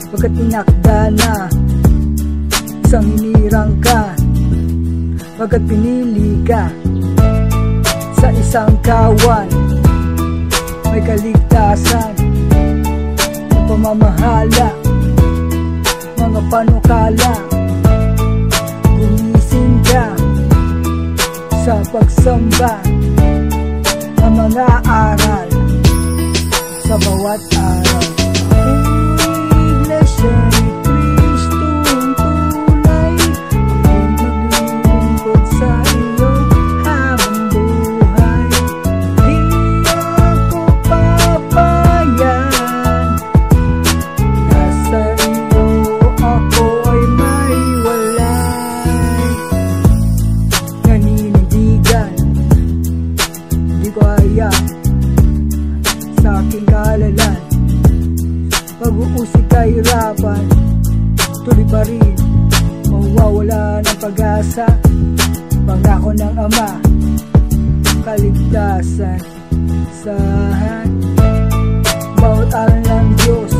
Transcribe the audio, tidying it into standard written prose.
Pagkat tinakda na isang hinirang ka, pagkat pinili ka sa isang kawan, may kaligtasan ng pamamahala, mga panukala. Gumising ka sa pagsamba, ang mga aral sa bawat araw. Iglesia ni Kristong tunay, ako'y maglilingkod sa iyo habang buhay. Di ako papayan, nasa iyo ako ay maiwalay. Naninindigan, di ko hayaan sa aking kaalalan. Pag-uusig kahirapan, tuloy pa rin mawawala ng pag-asa. Pangako ng Ama, kaligtasan sa bawat aral ng Diyos.